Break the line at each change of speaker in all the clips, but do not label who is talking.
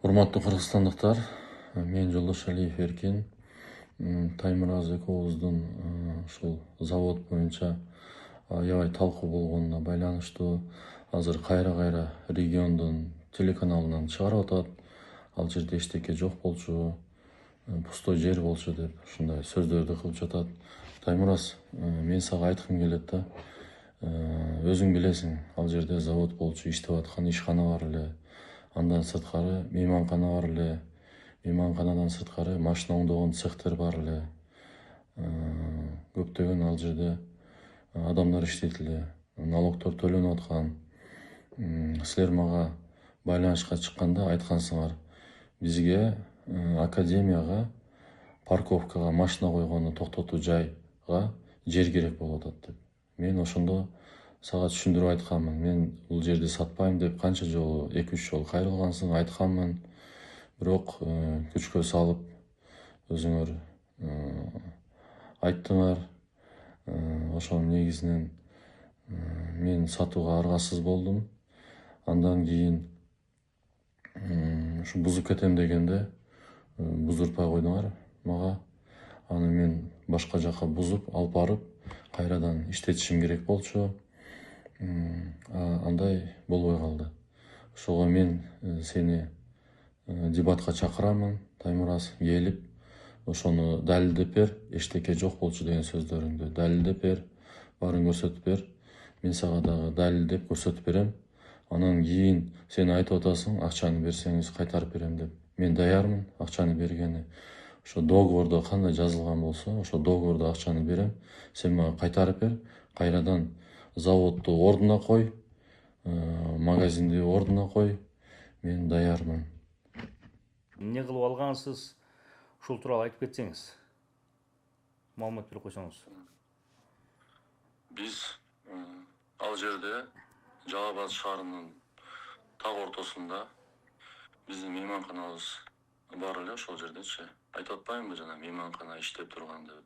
Урматтуу кыргызстандыктар, мен Жолдош Алиев Эркин. Таймураз экөөбүздүн ушул завод боюнча аябай талкуу болгонуна байланыштуу азыр кайра региондун телеканалынан чыгарып атат. Ал жерде эчтеке жок болчу, пустой жер болчу деп ушундай сөздөрдү кылып жатат. Таймураз, мен сага айткым келет да. Өзүң билесиң, ал жерде завод болчу, иштеп аткан ишкана бар эле. Андан сырткары мейманкана бар эле. Мейманканадан сырткары машина оңдогон цехтер бар эле. Көптөгөн ал жерде адамдар иштейт эле. Налогдор төлөнүп аткан. Силер мага байланышка чыкканда айткансыңар, бизге академияга, парковкага машина койгону токтотуу жайга жер керек болуп атат деп. Мен ошондо сага түшүндүрүп айтканмын. Мен бул жерди сатпайм деп канча жолу, 2-3 жолу кайрылгансың, айтканмын. Бирок күчкө салып өзүңөр айттыңар. Ошонун негизинен мен сатууга аргасыз болдум. Андан кийин ушу бузуп кетем дегенде буздуртпай койдуңар мага. Аны мен башка жака бузуп алып барып кайрадан иштетишим керек болчу. Андай болбой калды. Ошого мен сени дебатка чакырамын, Таймураз, келип ошону далилдеп бер, эчтеке жок болчу деген сөздөрүңдү далилдеп бер, баарын көрсөтүп бер. Мен сага дагы далилдеп көрсөтүп берем. Анан кийин сен айтып атасың, акчаны берсеңиз кайтарып берем деп. Мен даярмын акчаны бергени. Ошо договордо кандай жазылган болсо, ошо договордо акчаны берем. Сен мага кайтарып бер, кайрадан заводду ордуна кой, магазинди ордуна кой. Мен даярмын.
Эмне кылып алгансыз, ушул тууралуу айтып кетсеңиз. Маалымат берип койсоңуз.
Биз ал жерде Жалал Абад шаарынын так ортосунда биздин мейманканабыз бар эле ошол жердечи. Айтып атпаймынбы жана мейманкана иштеп турган деп.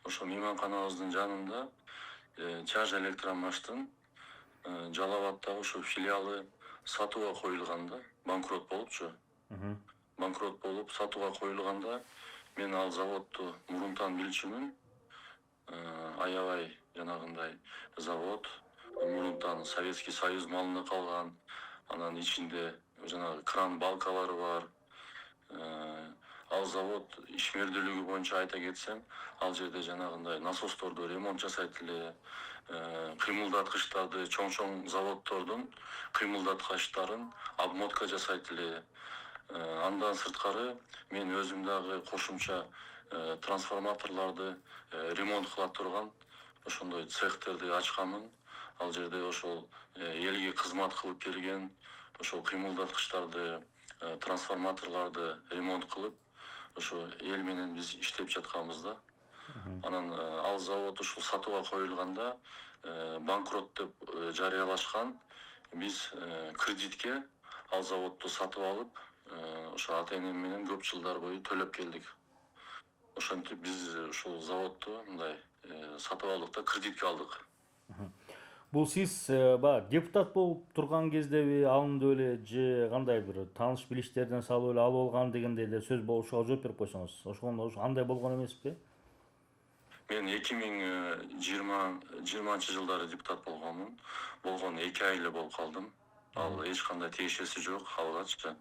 Ошо мейманканабыздын жанында Чаж Электромаштын Жалал Абаддагы ошо филиалы сатууга коюлганда, банкрот болупчу. Банкрот болуп сатууга коюлганда мен ал заводду мурунтан билчүмүн. Аябай жанагындай завод мурунтан Советский Союз малында калган. Анан ичинде жанагы кран балкалары бар. Ал завод ишмердүүлүгү боюнча айта кетсем, ал жерде жанагындай насосторду ремонт жасайт эле, кыймылдаткычтарды, чоң заводдордун кыймылдаткычтарын обмотка жасайт эле. Андан сырткары мен өзүм дагы кошумча трансформаторларды ремонт кыла турган ошондой цехтерди ачканмын. Ал жерде ошол элге кызмат кылып келген, ошол кыймылдаткычтарды, трансформаторларды ремонт кылып, ошо эл менен биз иштеп жатканбыз да. Анан ал завод ушул сатууга коюлганда банкрот деп жарыялашкан. Биз кредитке ал заводду сатып алып, ошо ата-энем менен көп жылдар бою төлөп келдик. Ошентип биз ушул заводду мындай сатып алдык да, кредитке алдык.
Бул сиз баягы депутат болуп турган кездеби, алымдуу эле же кандай бир тааныш билиштерден салып эле алып алган дегендей эле сөз болуп, ошого жооп берип койсоңуз. Ошондо андай болгон эмеспи?
Мен 2020 жылдары депутат болгонмун. Болгону 2 ай эле болуп калдым. Ал эч кандай тиешеси жок алгаччы.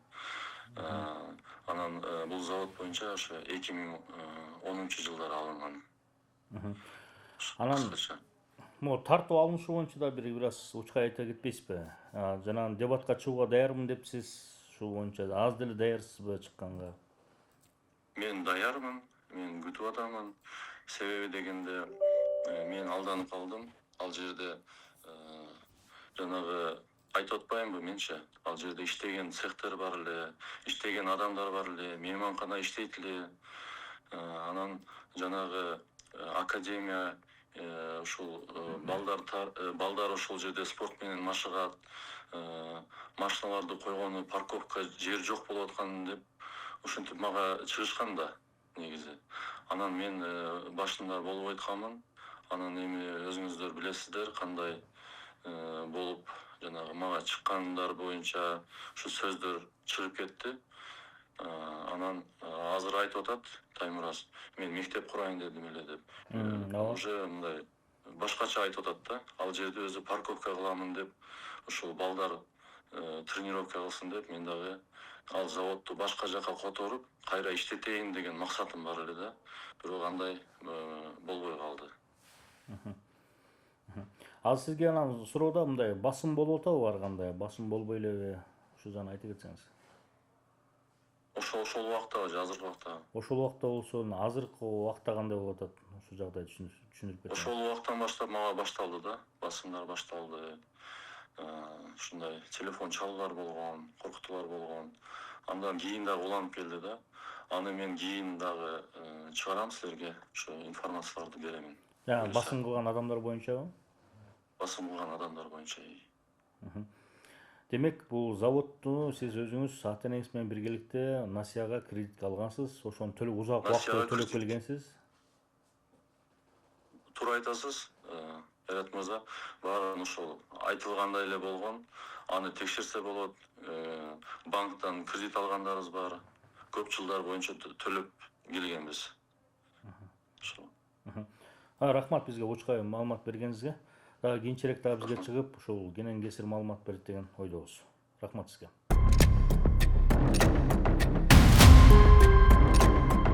Анан бул завод боюнча ошо 2010 жылдары алынган.
Анан могу тартып алынышы боюнча да бир аз учкай айта кетпейсизби? Жана дебатка чыгууга даярмын депсиз. Ушул боюнча аз деле даярсызбы чыкканга?
Мен даярмын, мен күтүп атамын. Себеби дегенде мен алданып калдым. Ал жерде жанагы айтып атпаймынбы менчи? Ал жерде иштеген цехтер бар эле, иштеген адамдар бар эле, мейманкана иштейт эле. Анан жанагы академия ушул балдар ошол жерде спорт менен машыгат, машиналарды койгону парковка жер жок болуп аткан деп ушинтип мага чыгышкан да негизи. Анан мен башында болуп айтканмын. Анан эми өзүңүздөр билесиздер кандай болуп жанагы мага чыккандар боюнча ушу сөздөр чыгып кетти. Анан азыр айтып атат Таймураз, мен мектеп курайын дедим эле деп.
ооба.
Уже мындай башкача айтып атат да. Ал жерде өзү парковка кыламын деп, ушул балдар тренировка кылсын деп, мен дагы ал заводду башка жака которуп, кайра иштетейин деген максатым бар эле да. Бирок андай болбой калды.
Ал сизге анан суроодо мындай басым болуп атабы, ар кандай басым болбой элеби? Ушу жана айтып кетсеңиз.
Ошол убакта, азыркы убакта.
Ошол убакта болсо, азыркы убакта кандай болуп атат? Ушул жагдайды түшүндүрүп кетсеңиз.
Ошол убактан баштап мага башталды да, басымдар башталды. Ушундай телефон чалуулар болгон, коркутуулар болгон. Андан кийин дагы уланып келди да. Аны мен кийин дагы чыгарам силерге, ошо информацияларды беремин.
Жана басым кылган адамдар боюнчабы?
Басым кылган адамдар боюнча.
Демек, бул заводду сиз өзүңүз ата-энеңиз менен биргеликте Насияга кредитке алгансыз, ошону төлөп узак убакыт төлөп келгенсиз.
Туура айтасыз, Эрат мырза. Баарын ошол айтылгандай эле болгон. Аны текшерсе болот. Банктан кредит алгандарыбыз бар. Көп жылдар боюнча төлөп келгенбиз. Ошол.
Рахмат бизге учкай маалымат бергениңизге. Дагы кийинчерээк дагы бизге чыгып, ушул кенен кесир маалымат берет деген ойдобуз. Рахмат сизге.